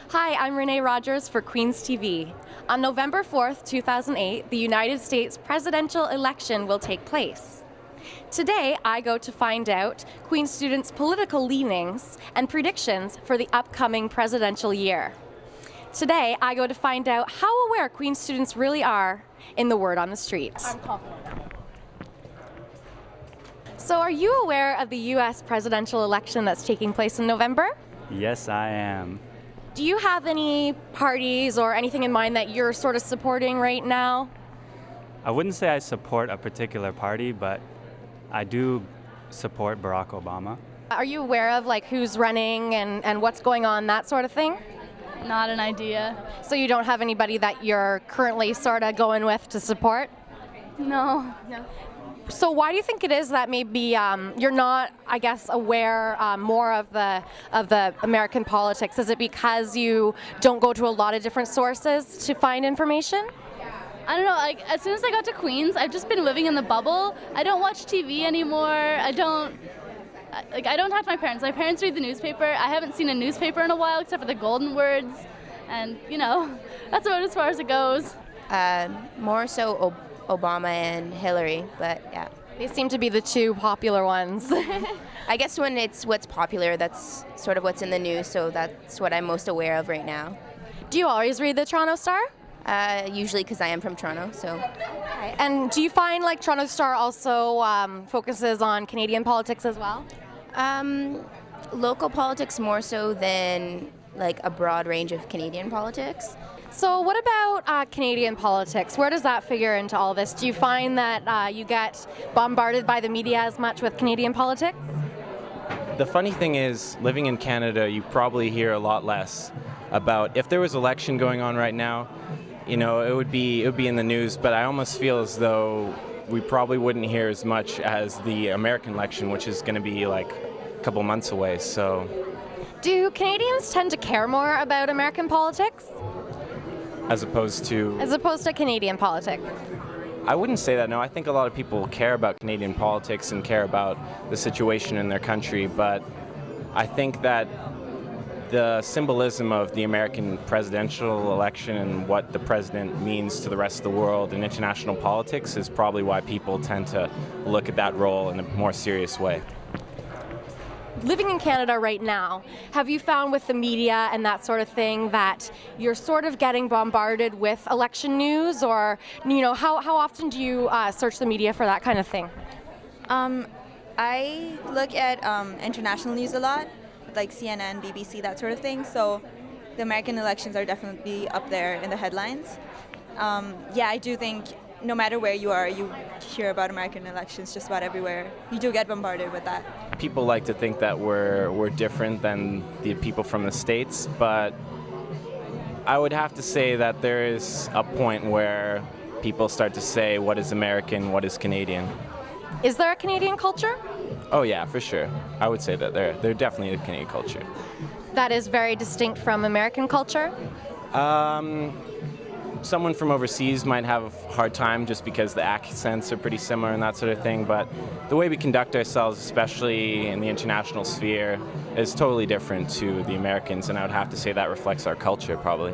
Hi, I'm Renée Rodgers for Queens TV. On November 4th, 2008, the United States presidential election will take place. Today, I go to find out Queens students' political leanings and predictions for the upcoming presidential year. Today, I go to find out how aware Queens students really are in the word on the street. I'm confident. So are you aware of the U.S. presidential election that's taking place in November? Yes, I am. Do you have any parties or anything in mind that you're sort of supporting right now? I wouldn't say I support a particular party, but I do support Barack Obama. Are you aware of who's running and what's going on, that sort of thing? Not an idea. So you don't have anybody that you're currently sort of going with to support? No. So why do you think it is that maybe you're not, I guess, aware more of the American politics? Is it because you don't go to a lot of different sources to find information? I don't know, as soon as I got to Queens, I've just been living in the bubble. I don't watch TV anymore. I don't talk to my parents. My parents read the newspaper. I haven't seen a newspaper in a while except for the golden words. And, that's about as far as it goes. More so Obama and Hillary, but yeah. They seem to be the two popular ones. I guess when it's what's popular, that's sort of what's in the news, so that's what I'm most aware of right now. Do you always read the Toronto Star? Usually because I am from Toronto, so. And do you find Toronto Star also focuses on Canadian politics as well? Local politics more so than a broad range of Canadian politics. So what about Canadian politics? Where does that figure into all this? Do you find that you get bombarded by the media as much with Canadian politics? The funny thing is, living in Canada, you probably hear a lot less about, if there was election going on right now, it would be in the news, but I almost feel as though we probably wouldn't hear as much as the American election, which is going to be a couple months away, so. Do Canadians tend to care more about American politics? As opposed to Canadian politics? I wouldn't say that, no. I think a lot of people care about Canadian politics and care about the situation in their country, but I think that the symbolism of the American presidential election and what the president means to the rest of the world in international politics is probably why people tend to look at that role in a more serious way. Living in Canada right now, have you found with the media and that sort of thing that you're sort of getting bombarded with election news, or how often do you search the media for that kind of thing? I look at international news a lot, like CNN, BBC, that sort of thing. So the American elections are definitely up there in the headlines. I do think no matter where you are, you hear about American elections just about everywhere. You do get bombarded with that. People like to think that we're different than the people from the States, but I would have to say that there is a point where people start to say what is American, what is Canadian. Is there a Canadian culture? Oh yeah, for sure. I would say that they're definitely a Canadian culture. That is very distinct from American culture? Someone from overseas might have a hard time just because the accents are pretty similar and that sort of thing, but the way we conduct ourselves, especially in the international sphere, is totally different to the Americans, and I would have to say that reflects our culture, probably.